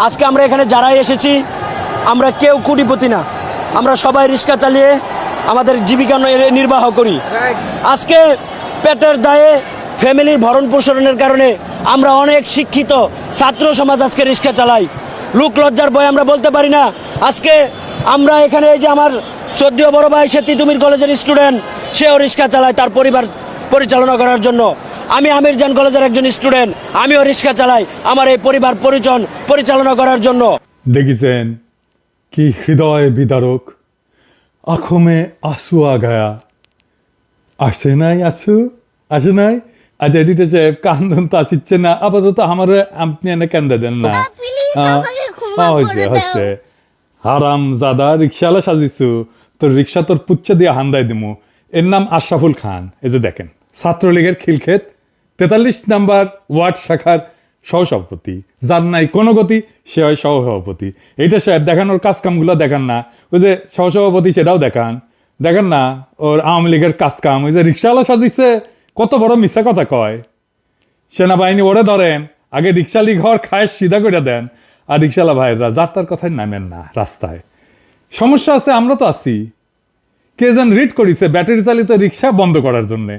আজকে আমরা এখানে যারাই এসেছি আমরা কেউ কোটিপতি না, আমরা সবাই রিক্সা চালিয়ে আমাদের জীবিকা নির্বাহ করি। আজকে পেটের দায়ে ফ্যামিলির ভরণ পোষণের কারণে আমরা অনেক শিক্ষিত ছাত্র সমাজ আজকে রিক্সা চালাই। লোক লজ্জার ভয় আমরা বলতে পারি না। আজকে আমরা এখানে এই যে আমার শ্রদ্ধেয় বড় ভাই, সে তিতুমির কলেজের স্টুডেন্ট, সেও রিক্সা চালায় তার পরিবার পরিচালনা করার জন্য। আমি আমিরজান কলেজের একজন স্টুডেন্ট, আমিও রিক্সা চালাই আমার এই পরিবার পরিচালনা করার জন্য। দেখেছেন কি হৃদয় বিদারক, আখমে আসু আগায়া। আসে নাই আসু, আসে নাই। আজ এডিটর সাহেব কান্দন তো আসিচ্ছে না, আপাতত আমার আপনি এনে কেন্দে দেন না। হচ্ছে হারাম জাদা রিক্সাওয়ালা সাজিছু, তোর রিক্সা তোর পুচ্ছে দিয়ে হান্দাই দিমু। এর নাম আশরাফুল খান। এই যে দেখেন, ছাত্রলীগের খিলক্ষেত 43 নাম্বার ওয়ার্ড শাখার সহসভাপতি, যার নাই কোনো গতি সে হয় সহসভাপতি। এইটা সাহেব দেখানোর কাজ কামগুলো দেখান না। ওই যে সহসভাপতি সেটাও দেখান না ওর আওয়ামী লীগের কাজ কাম। ওই যে রিক্সাওয়ালা সাজিছে, কত বড় মিথ্যা কথা কয়। সেনাবাহিনী ওরে ধরেন, আগে রিক্সালি ঘর খায় সিধা করে দেন, আর রিক্সাওয়ালা ভাইয়েরা যার তার কথায় নামেন না রাস্তায়। সমস্যা আছে, আমরা তো আছি। কে যেন রিট করিছে ব্যাটারি চালিত রিক্সা বন্ধ করার জন্য।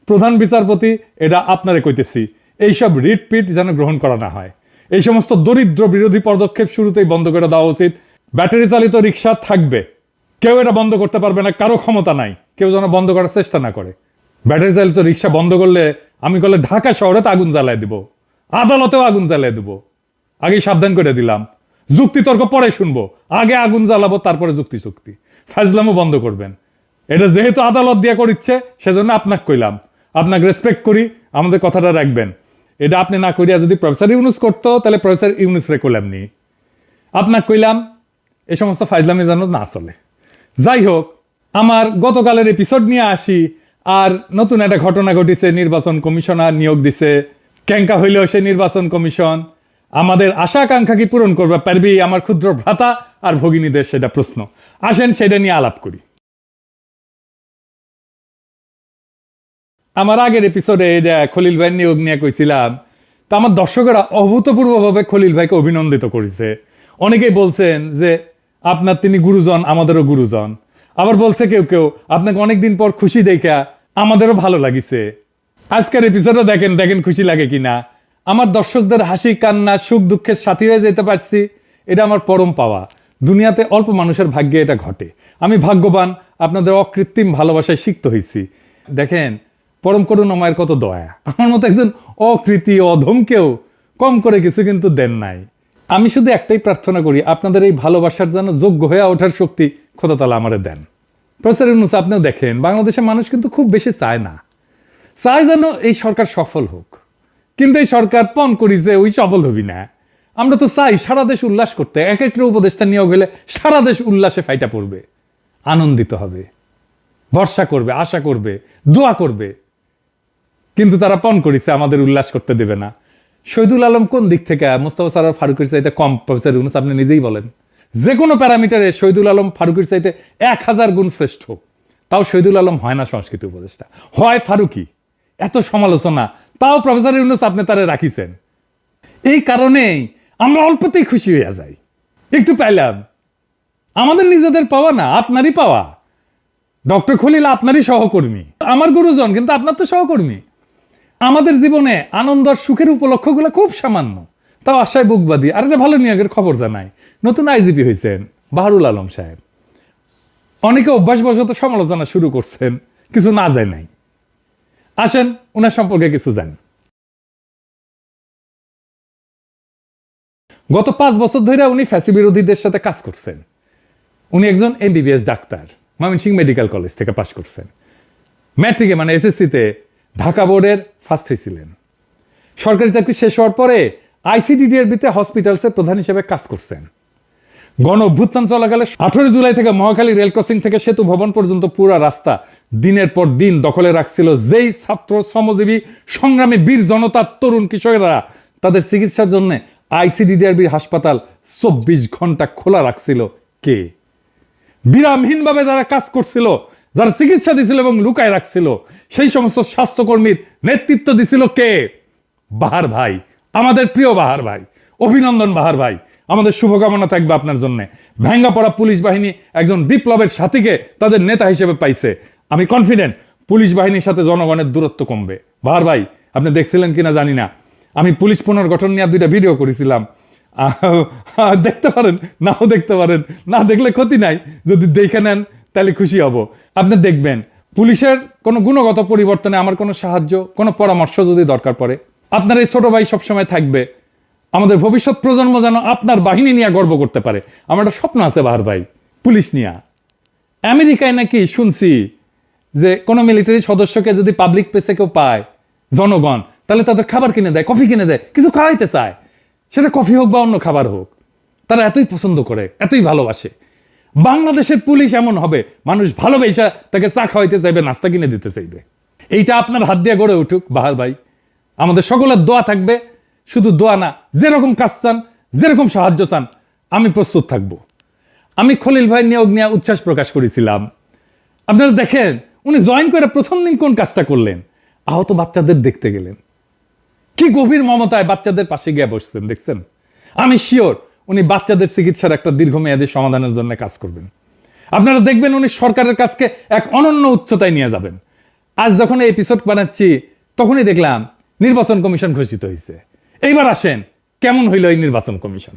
প্রধান বিচারপতি, এটা আপনারে কইতেছি, এইসব রিট পিট যেন গ্রহণ করা না হয়। এই সমস্ত দরিদ্র বিরোধী পদক্ষেপ শুরুতেই বন্ধ করে দেওয়া উচিত। ব্যাটারি চালিত রিক্সা থাকবে, কেউ এটা বন্ধ করতে পারবে না, কারো ক্ষমতা নাই, কেউ যেন বন্ধ করার চেষ্টা না করে। ব্যাটারি চালিত রিক্সা বন্ধ করলে আমি করলে ঢাকা শহরে তো আগুন জ্বালায় দিব, আদালতেও আগুন জ্বালিয়ে দিব। আগে সাবধান করে দিলাম, যুক্তি তর্ক পরে শুনবো, আগে আগুন জ্বালাবো তারপরে যুক্তি চুক্তি। ফাজলামও বন্ধ করবেন। এটা যেহেতু আদালত দিয়ে করিচ্ছে, সেজন্য আপনাকে কইলাম, আপনাকে রেসপেক্ট করি, আমাদের কথাটা রাখবেন। এটা আপনি না করিয়া যদি প্রফেসর ইউনুস করতো, তাহলে প্রফেসর ইউনুস রে কইলাম নি। আপনাকে কইলাম এই সমস্ত ফাজলামি যেন না চলে। যাই হোক, আমার গতকালের এপিসোড নিয়ে আসি। আর নতুন একটা ঘটনা ঘটিছে, নির্বাচন কমিশনার নিয়োগ দিছে। ক্যাঙ্কা হইলেও সে নির্বাচন কমিশন আমাদের আশা আকাঙ্ক্ষা কি পূরণ করবে পারবি আমার ক্ষুদ্র ভ্রাতা আর ভগিনীদের, সেটা প্রশ্ন। আসেন সেটা নিয়ে আলাপ করি। আমার আগের এপিসোডে খলিল ভাই নিয়োগ নিয়ে কইছিলাম, তো আমার দর্শকেরা অভূতপূর্বভাবে খলিল ভাইকে অভিনন্দিত করেছে। অনেকেই বলছেন যে আপনার তিনি গুরুজন, আমাদেরও গুরুজন। আবার বলছে কেউ কেউ আপনাকে অনেকদিন পর খুশি দেখা আমাদেরও ভালো লাগিছে। আজকের এপিসোডে দেখেন দেখেন খুশি লাগে কিনা। আমার দর্শকদের হাসি কান্না সুখ দুঃখের সাথী হয়ে যেতে পারছি, এটা আমার পরম পাওয়া। দুনিয়াতে অল্প মানুষের ভাগ্যে এটা ঘটে। আমি ভাগ্যবান, আপনাদের অকৃত্রিম ভালোবাসায় সিক্ত হয়েছি। দেখেন পরম করুণাময়ের কত দয়া। আমার মতো একজন অকৃতি অধমকেও কম করে কিছু কিন্তু দেন নাই। আমি শুধু একটাই প্রার্থনা করি, আপনাদের এই ভালোবাসার জন্য যোগ্য হয়ে ওঠার শক্তি খোদা তাআলা আমারে দেন। প্রফেসর ইউনূস, আপনিও দেখেন বাংলাদেশের মানুষ কিন্তু খুব বেশি চায় না, চায় যেন এই সরকার সফল হোক। কিন্তু এই সরকার পণ করিছে ওই সফল হবি না। আমরা তো চাই সারা দেশ উল্লাস করতে, এক একটা উপদেষ্টা নিয়োগ হলে সারা দেশ উল্লাসে ফাইটা পড়বে, আনন্দিত হবে, ভরসা করবে, আশা করবে, দোয়া করবে। কিন্তু তারা পণ করিছে আমাদের উল্লাস করতে দেবে না। শহীদুল আলম কোন দিক থেকে মোস্তফা সরোয়ার ফারুকের চাইতে কম? প্রফেসর ইউনূস, আপনি নিজেই বলেন। যে কোনো প্যারামিটারে শহীদুল আলম ফারুকের চাইতে 1000 গুণ শ্রেষ্ঠ। তাও শহীদুল আলম হয় না সংস্কৃতি উপদেষ্টা, হয় ফারুকি। এত সমালোচনা, তাও প্রফেসর ইউনূস আপনি তারে রাখিছেন। এই কারণেই আমরা অল্পতেই খুশি হয়ে যাই। একটু পাইলাম, আমাদের নিজেদের পাওয়া না, আপনারই পাওয়া। ডক্টর খলিল আপনারই সহকর্মী, আমার গুরুজন, কিন্তু আপনার তো সহকর্মী। আমাদের জীবনে আনন্দ আর সুখের উপলক্ষগুলো খুব সামান্য, তাও আশায় বুকবাদী। আর একটা ভালো নিয়োগের খবর জানাই, নতুন আইজিপি হয়েছেন বাহারুল আলম সাহেব। অনেকে অভ্যাসবশত সমালোচনা শুরু করছেন, কিছু না যায় নাই। আসেন ওনার সম্পর্কে কিছু জানি। গত 5 বছর ধরে উনি ফ্যাসি বিরোধীদের সাথে কাজ করছেন। উনি একজন MBBS doctor, Mymensingh medical college থেকে পাশ করছেন। ম্যাট্রিকে মানে এসএসসিতে ঢাকা বোর্ডের ফার্স্ট হয়েছিলেন। সরকারি চাকরি শেষ হওয়ার পরে আইসিডিডিআরবিতে হসপিটালসের প্রধান হিসেবে কাজ করছেন। গণ অভ্যুত্থান চলাকালে 18 জুলাই থেকে মহাখালী রেল ক্রসিং থেকে সেতু ভবন পর্যন্ত পুরো রাস্তা দিনের পর দিন দখলে রাখছিল যেই ছাত্র শ্রমজীবী সংগ্রামী বীর জনতার তরুণ কিশোরেরা তাদের চিকিৎসার জন্য আইসিডিডিআরবির হাসপাতাল 24 ঘন্টা খোলা রাখছিল কে? বিরামহীনভাবে যারা কাজ করছিল, যারা চিকিৎসা দিছিল এবং লুকায় রাখছিল, সেই সমস্ত স্বাস্থ্যকর্মীর নেতৃত্ব দিছিল কে? বাহার ভাই, আমাদের প্রিয় বাহার ভাই, অভিনন্দন বাহার ভাই। আমাদের শুভকামনা থাকবে আপনার জন্য। ভেঙ্গা পড়া পুলিশ বাহিনী একজন বিপ্লবের সাথীকে তাদের নেতা হিসেবে পাইছে। আমি কনফিডেন্ট পুলিশ বাহিনীর সাথে জনগণের দূরত্ব কমবে। বাহার ভাই, আপনি দেখছিলেন কিনা জানি না, আমি পুলিশ পুনর্গঠন নিয়ে 2টা ভিডিও করেছিলাম। দেখতে পারেন, নাও দেখতে পারেন, না দেখলে ক্ষতি নাই, যদি দেখে নেন তাহলে খুশি হব। আপনি দেখবেন পুলিশের কোনো গুণগত পরিবর্তনে আমার কোনো সাহায্য, কোনো পরামর্শ যদি দরকার পড়ে, আপনার এই ছোট ভাই সবসময় থাকবে। আমাদের ভবিষ্যৎ প্রজন্ম যেন আপনার বাহিনী নিয়ে গর্ব করতে পারে। আমার একটা স্বপ্ন আছে বাহার ভাই, পুলিশ নিয়ে। আমেরিকায় নাকি শুনছি যে কোনো মিলিটারি সদস্যকে যদি পাবলিক প্লেসে কেউ পায় জনগণ, তাহলে তাদের খাবার কিনে দেয়, কফি কিনে দেয়, কিছু খাওয়াইতে চায়, সেটা কফি হোক বা অন্য খাবার হোক। তারা এতই পছন্দ করে, এতই ভালোবাসে। বাংলাদেশের পুলিশ এমন হবে, মানুষ ভালোবেসে তাকে চা খাওয়াইতে চাইবে, নাস্তা কিনে দিতে চাইবে। এইটা আপনার হাত দিয়ে গড়ে উঠুক বাহার ভাই। আমাদের সকলের দোয়া থাকবে, শুধু দোয়া না, যেরকম কাজ চান, যেরকম সাহায্য চান, আমি প্রস্তুত থাকব। আমি খলিল ভাই নিয়োগ নিয়ে উচ্ছ্বাস প্রকাশ করেছিলাম। আপনারা দেখেন উনি জয়েন করে প্রথম দিন কোন কাজটা করলেন, আহত বাচ্চাদের দেখতে গেলেন, কি গভীর মমতায় বাচ্চাদের পাশে গিয়ে বসছেন দেখছেন। আমি শিওর উনি বাচ্চাদের চিকিৎসার একটা দীর্ঘমেয়াদী সমাধানের জন্য কাজ করবেন। আপনারা দেখবেন উনি সরকারের কাজকে এক অনন্য উচ্চতায় নিয়ে যাবেন। আজ যখন এই এপিসোড বানাচ্ছি তখনই দেখলাম নির্বাচন কমিশন ঘোষিত হয়েছে। এইবার আসেন কেমন হইল এই নির্বাচন কমিশন।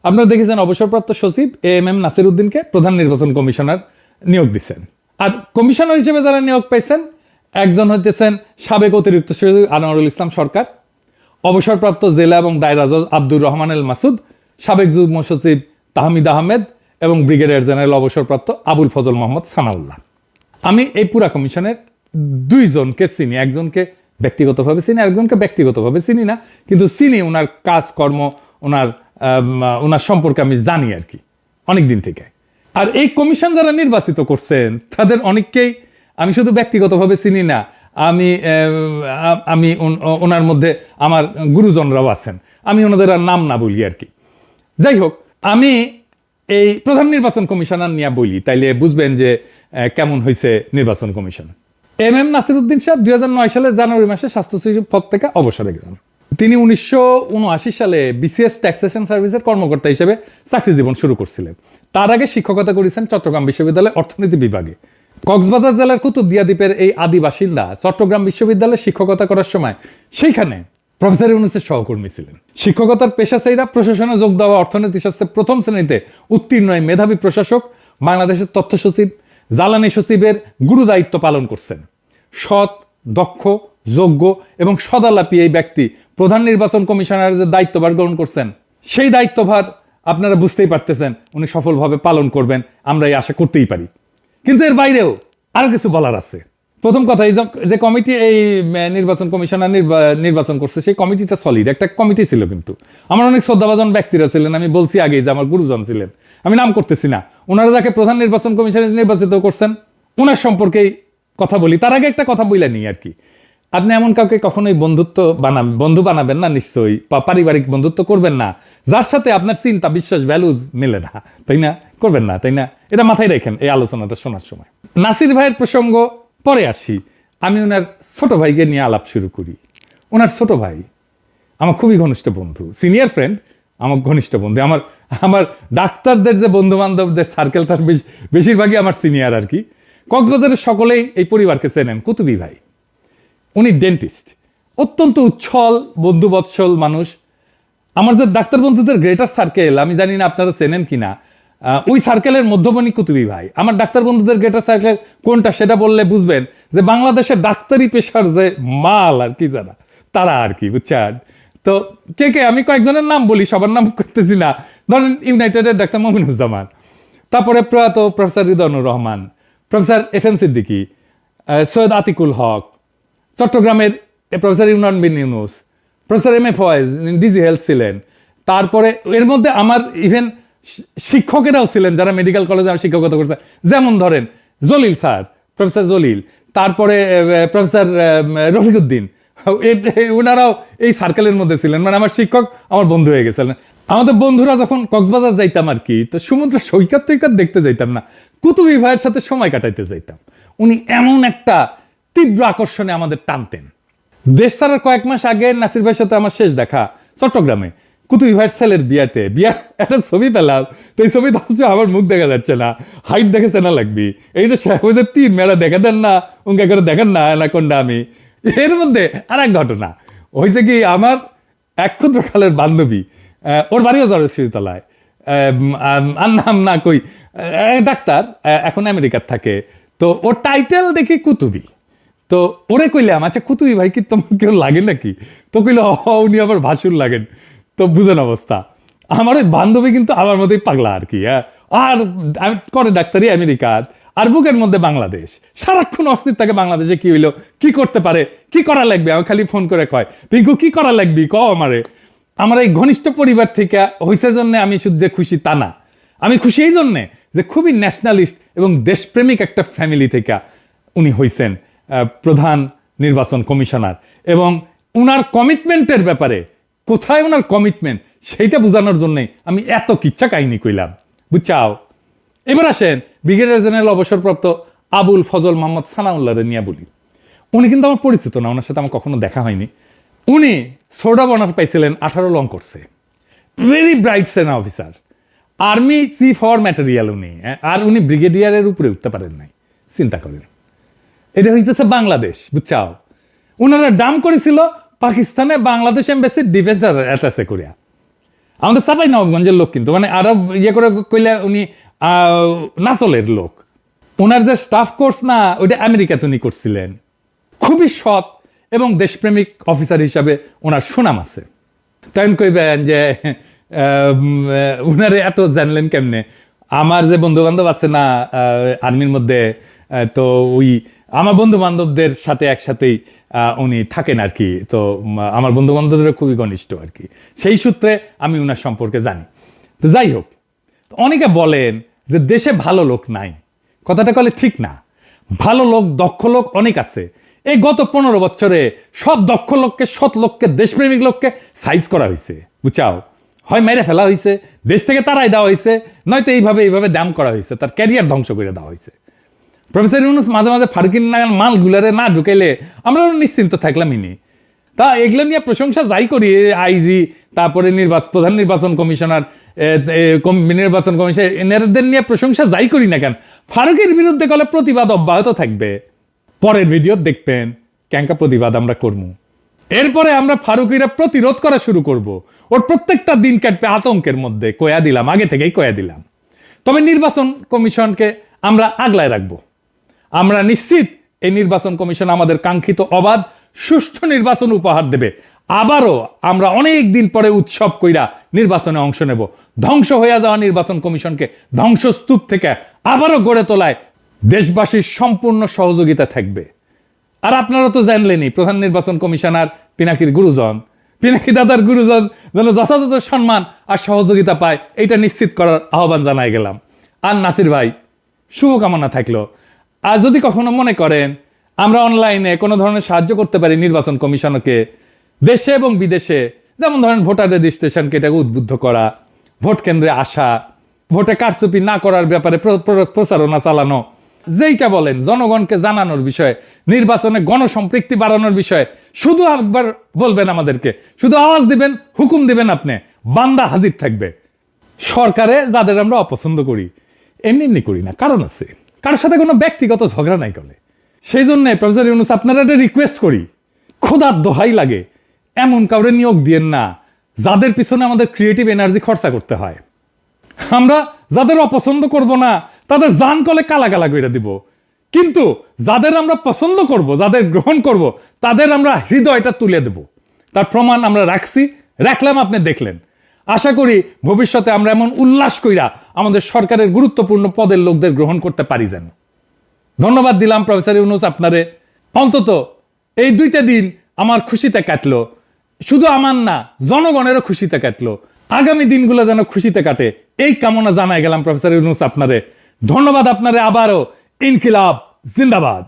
আপনারা দেখেছেন অবসরপ্রাপ্ত সচিব AMM নাসির উদ্দিনকে প্রধান নির্বাচন কমিশনার নিয়োগ দিচ্ছেন। আর কমিশনার হিসেবে যারা নিয়োগ পাইছেন, একজন হইতেছেন সাবেক অতিরিক্ত সচিব আনোয়ারুল ইসলাম সরকার, অবসরপ্রাপ্ত জেলা এবং দায়রা জজ আব্দুর রহমান এল মাসুদ, সাবেক যুগ্ম সচিব তাহমিদ আহমেদ এবং ব্রিগেডিয়ার জেনারেল অবসরপ্রাপ্ত আবুল ফজল মোহাম্মদ সানাউল্লাহ। আমি এই পুরা কমিশনের 2 জনকে চিনি, একজনকে ব্যক্তিগতভাবে চিনি, একজনকে ব্যক্তিগতভাবে চিনি না, কিন্তু চিনি ওনার কাজকর্ম, ওনার সম্পর্কে আমি জানি আর কি অনেক দিন থেকে। আর এই কমিশন যারা নির্বাচিত করছেন তাদের অনেককেই আমি শুধু ব্যক্তিগতভাবে চিনি না, আমি ওনার মধ্যে আমার গুরুজনরাও আছেন, আমি ওনাদের আর নাম না বলি আর কি। যাই হোক, আমি এই প্রধান নির্বাচন কমিশনার নিয়ে বলি, তাইলে বুঝবেন যে কেমন হয়েছে নির্বাচন কমিশন। MM নাসির উদ্দিন সাহেব 2009 সালে জানুয়ারি মাসে স্বাস্থ্য সচিব পদ থেকে অবসরে গেলেন। তিনি 1979 সালে BCS ট্যাক্সেশন সার্ভিসের কর্মকর্তা হিসেবে চাকরি জীবন শুরু করছিলেন। তার আগে শিক্ষকতা করেছেন চট্টগ্রাম বিশ্ববিদ্যালয়ের অর্থনীতি বিভাগে। কক্সবাজার জেলার কুতুবদিয়া দ্বীপের এই আদি বাসিন্দা চট্টগ্রাম বিশ্ববিদ্যালয়ে শিক্ষকতা করার সময় সেইখানে প্রফেসর ইউনূসের সহকর্মী ছিলেন। শিক্ষকতার পেশা চাইরা প্রশাসনে যোগ দেওয়া, অর্থনীতি শাস্ত্রে প্রথম শ্রেণীতে উত্তীর্ণ এই মেধাবী প্রশাসক বাংলাদেশের তথ্য সচিব, জ্বালানি সচিবের গুরু দায়িত্ব পালন করছেন। সৎ, দক্ষ, যোগ্য এবং সদালাপী এই ব্যক্তি প্রধান নির্বাচন কমিশনারের যে দায়িত্বভার গ্রহণ করছেন, সেই দায়িত্বভার আপনারা বুঝতেই পারতেছেন উনি সফলভাবে পালন করবেন, আমরা এই আশা করতেই পারি। কিন্তু এর বাইরেও আরো কিছু বলার আছে। প্রথম কথা, এই যে কমিটি এই নির্বাচন কমিশনার নির্বাচন করছে, সেই কমিটিটা সলিড একটা কমিটি ছিল। কিন্তু আমার অনেক শ্রদ্ধাভাজন ব্যক্তিরা ছিলেন, আমি বলছি আগেই যে আমার গুরুজন ছিলেন, আমি নাম করতেছি না। ওনারা যাকে প্রধান নির্বাচন কমিশনার নির্বাচিত করছেন ওনার সম্পর্কেই কথা বলি। তার আগে একটা কথা বইলা নিই আর কি, আপনি এমন কাউকে কখনোই বন্ধু বানাবেন না, নিশ্চয়ই পারিবারিক বন্ধুত্ব করবেন না যার সাথে আপনার চিন্তা, বিশ্বাস, ভ্যালুজ মেলে না, তাই না? করবেন না, তাই না? এটা মাথায় রাখেন এই আলোচনাটা শোনার সময়। নাসির ভাইয়ের প্রসঙ্গ পরে আসি, আমি ওনার ছোট ভাইকে নিয়ে আলাপ শুরু করি। ওনার ছোট ভাই আমার খুবই ঘনিষ্ঠ বন্ধু, সিনিয়র ফ্রেন্ড, আমার ঘনিষ্ঠ বন্ধু। আমার ডাক্তারদের যে বন্ধু বান্ধবদের সার্কেল তার বেশিরভাগই আমার সিনিয়র আর কি। কক্সবাজারের সকলেই এই পরিবারকে চেনেন। কুতুবি ভাই, উনি ডেন্টিস্ট, অত্যন্ত উচ্ছল বন্ধুবৎসল মানুষ। আমার যে ডাক্তার বন্ধুদের গ্রেটার সার্কেল, আমি জানি না আপনারা চেনেন কিনা, ওই সার্কেলের মধ্যমণি কুতুবি ভাই। আমার ডাক্তার বন্ধুদের গ্রেটার সার্কেল কোনটা সেটা বললে বুঝবেন যে বাংলাদেশের ডাক্তারি পেশার যে মাল আর কি যারা, তারা আর কি, বুঝছেন? তো কে আমি কয়েকজনের নাম বলি, সবার নাম করতেছি না। ধরেন ইউনাইটেডের ডাক্তার মমিনুজ্জামান, তারপরে প্রয়াত professor Ridwanur Rahman, professor FM Siddiqui, Syed Atiqul Haque, চট্টগ্রামের professor Yunan bin Yunus, professor MA Faiz DG health ছিলেন। তারপরে এর মধ্যে আমার ইভেন শিক্ষকেরাও ছিলেন যারা মেডিকেল কলেজে আমার শিক্ষকতা করছে, যেমন ধরেন জলিল স্যার, প্রফেসর জলিল, তারপরে প্রফেসর রফিকুদ্দিন, ওনারাও এই সার্কেলের মধ্যে ছিলেন। মানে আমার শিক্ষক আমার বন্ধু হয়ে গেছিলেন। আমাদের বন্ধুরা যখন কক্সবাজার যাইতাম আর কি, তো সমুদ্র সৈকত দেখতে যাইতাম না, কুতুবি ভাইয়ের সাথে সময় কাটাইতে যাইতাম। উনি এমন একটা তীব্র আকর্ষণে আমাদের টানতেন। দেশ ছাড়ার কয়েক মাস আগে নাসির ভাইয়ের সাথে আমার শেষ দেখা চট্টগ্রামে কুতুই ভাইয়ের ছেলের বিয়ার একটা ছবি পেলাম, তো এই ছবি হচ্ছে আমার মুখ দেখা যাচ্ছে না, হাইট দেখেছে না লাগবি, এই যে শাহবাজের তীর মেয়েরা দেখা দেন না, উনকে করে দেখেন না কোনটা আমি। এর মধ্যে আর এক ঘটনা হয়েছে কি, আমার এক ক্ষুদ্রকালের বান্ধবী, ওর বাড়িও জ্বরের শিশুতলায়, আর নাম না কই, ডাক্তার, এখন আমেরিকার থাকে। তো ওর টাইটেল দেখি কুতুবি। তো ওরে কইলাম, আচ্ছা কুতুবি ভাই কি তোমার কেউ লাগে নাকি? তো কইল উনি আবার ভাসুর লাগেন। তো বুঝেন অবস্থা। আমার ওই বান্ধবী কিন্তু আমার মতোই পাগলা আর কি, হ্যাঁ। আর আমি করে ডাক্তারি আমেরিকার, আর বুকের মধ্যে বাংলাদেশ, সারাক্ষণ অস্থির থাকে বাংলাদেশে কি হইলো, কি করতে পারে, কি করা লাগবে। আমি খালি ফোন করে কয়, পিঙ্কু কি করা লাগবি ক আমারে। আমার এই ঘনিষ্ঠ পরিবার থেকে হইছে জন্য আমি শুধু যে খুশি তা না, আমি খুশি এই জন্যে যে খুবই ন্যাশনালিস্ট এবং দেশপ্রেমিক একটা ফ্যামিলি থেকে উনি হইছেন প্রধান নির্বাচন কমিশনার। এবং উনার কমিটমেন্টের ব্যাপারে, কোথায় ওনার কমিটমেন্ট সেইটা বোঝানোর জন্যই আমি এত কিচ্ছা কাহিনী কইলাম, বুঝছাও। এবার আসেন ব্রিগেডিয়ার জেনারেল অবসরপ্রাপ্ত আবুল ফজল মোহাম্মদ সানাউল্লাহরে নিয়ে বলি। উনি কিন্তু আমার পরিচিত না, ওনার সাথে আমার কখনো দেখা হয়নি। উনি সোডা অনার পাইছিলেন 18 লং করছে, ভেরি ব্রাইট সেনা অফিসার, আর্মি চিফ হওয়ার ম্যাটেরিয়াল উনি, আর উনি ব্রিগেডিয়ারের উপরে উঠতে পারেন নাই। চিন্তা করেন, এটা হইতেছে বাংলাদেশ, বুঝছাও। উনারা ডাম করেছিল পাকিস্তানে বাংলাদেশ এম্বাসির ডিফেন্স অ্যাটাচে করিয়া। আমাদের চাপাই নবাবগঞ্জের লোক, কিন্তু মানে আরো ইয়ে করে কইলে উনি নাচলের লোক। ওনার যে স্টাফ কোর্স না, ওইটা আমেরিকাতে উনি করছিলেন। খুবই সৎ এবং দেশপ্রেমিক অফিসার হিসাবে ওনার সুনাম আছে। তাই কইবেন যে উনারে এত জানলেন কেমনে? আমার যে বন্ধু বান্ধব আছে না আর্মির মধ্যে, তো ওই আমার বন্ধু বান্ধবদের সাথে একসাথেই উনি থাকেন আর কি। তো আমার বন্ধু বান্ধবদের খুবই ঘনিষ্ঠ আর কি, সেই সূত্রে আমি উনার সম্পর্কে জানি। তো যাই হোক, অনেকে বলেন যে দেশে ভালো লোক নাই, কথাটা কলে ঠিক না। ভালো লোক, দক্ষ লোক অনেক আছে। এই গত 15 বছরে সব দক্ষ লোককে, সৎ লোককে, দেশপ্রেমিক লোককে সাইজ করা হয়েছে, বুঝাও। হয় মেরে ফেলা হয়েছে, দেশ থেকে তারাই দেওয়া হয়েছে, নয়তো এইভাবে দাম করা হয়েছে, তার ক্যারিয়ার ধ্বংস করে দেওয়া হয়েছে। প্রফেসর ইউনূস মাঝে মাঝে ফারুকিন নাগাল মালগুলারে না ঢুকাইলে আমরা নিশ্চিন্ত থাকলামই নি। তা এগুলো নিয়ে প্রশংসা যাই করি, আইজি, তারপরে প্রধান নির্বাচন কমিশনার, নির্বাচন কমিশন, এনাদের নিয়ে প্রশংসা যাই করি না কেন, ফারুকের বিরুদ্ধে গেলে প্রতিবাদ অব্যাহত থাকবে। পরের ভিডিও দেখবেন ক্যাঙ্কা প্রতিবাদ আমরা করবো। এরপরে আমরা ফারুকিরা প্রতিরোধ করা শুরু করব। ওর প্রত্যেকটা দিন কাটবে আতঙ্কের মধ্যে, কয়া দিলাম, আগে থেকেই কয়া দিলাম। তবে নির্বাচন কমিশনকে আমরা আগলায় রাখবো। আমরা নিশ্চিত এই নির্বাচন কমিশন আমাদের কাঙ্ক্ষিত অবাধ সুষ্ঠু নির্বাচন উপহার দেবে। আবারও আমরা অনেক দিন পরে উৎসব কইরা নির্বাচনে অংশ নেব। ধ্বংস হয়ে যাওয়া নির্বাচন কমিশনকে ধ্বংসস্তূপ থেকে আবারও গড়ে তোলায় দেশবাসীর সম্পূর্ণ সহযোগিতা থাকবে। আর আপনারা তো জানলেনই, প্রধান নির্বাচন কমিশনার পিনাকির গুরুজন, পিনাকি দাদার গুরুজন যেন যথাযথ সম্মান আর সহযোগিতা পায়, এটা নিশ্চিত করার আহ্বান জানাই গেলাম। আর নাসির ভাই, শুভকামনা থাকলো। আর যদি কখনো মনে করেন আমরা অনলাইনে কোনো ধরনের সাহায্য করতে পারি নির্বাচন কমিশনকে, দেশে এবং বিদেশে, যেমন ধরেন ভোটার রেজিস্ট্রেশনকে এটাকে উদ্বুদ্ধ করা, ভোট কেন্দ্রে আসা, ভোটে কারচুপি না করার ব্যাপারে প্রচারণা চালানো, যেইটা বলেন জনগণকে জানানোর বিষয়ে, নির্বাচনে গণসম্পৃক্তি বাড়ানোর বিষয়ে, শুধু একবার বলবেন আমাদেরকে, শুধু আওয়াজ দিবেন, হুকুম দিবেন, আপনি বান্দা হাজির থাকবে। সরকারে যাদের আমরা অপছন্দ করি, এমনি করি না, কারণ আছে, কারোর সাথে কোনো ব্যক্তিগত ঝগড়া নাই করে। সেই জন্য প্রফেসর ইউনূস আপনারা একটা রিকোয়েস্ট করি, খোদার দোহাই লাগে, এমন কাউরে নিয়োগ দিয়েন না যাদের পিছনে আমাদের ক্রিয়েটিভ এনার্জি খরচা করতে হয়। আমরা যাদের অপছন্দ করব না, তাদের জান কলে কালা কালা করে দিব, কিন্তু যাদের আমরা পছন্দ করব, যাদের গ্রহণ করব, তাদের আমরা হৃদয়টা তুলে দেব। তার প্রমাণ আমরা রাখলাম, আপনি দেখলেন। আশা করি ভবিষ্যতে আমরা এমন উল্লাস কইরা আমাদের সরকারের গুরুত্বপূর্ণ পদের লোকদের গ্রহণ করতে পারি যেন। ধন্যবাদ দিলাম প্রফেসর ইউনূস আপনারে। অন্তত এই 2টা দিন আমার খুশিতে কাটলো, শুধু আমার না, জনগণেরও খুশিতে কাটলো। আগামী দিনগুলো যেন খুশিতে কাটে, এই কামনা জানাই গেলাম প্রফেসর ইউনূস আপনারে। ধন্যবাদ আপনারে আবারও। ইনকিলাব জিন্দাবাদ।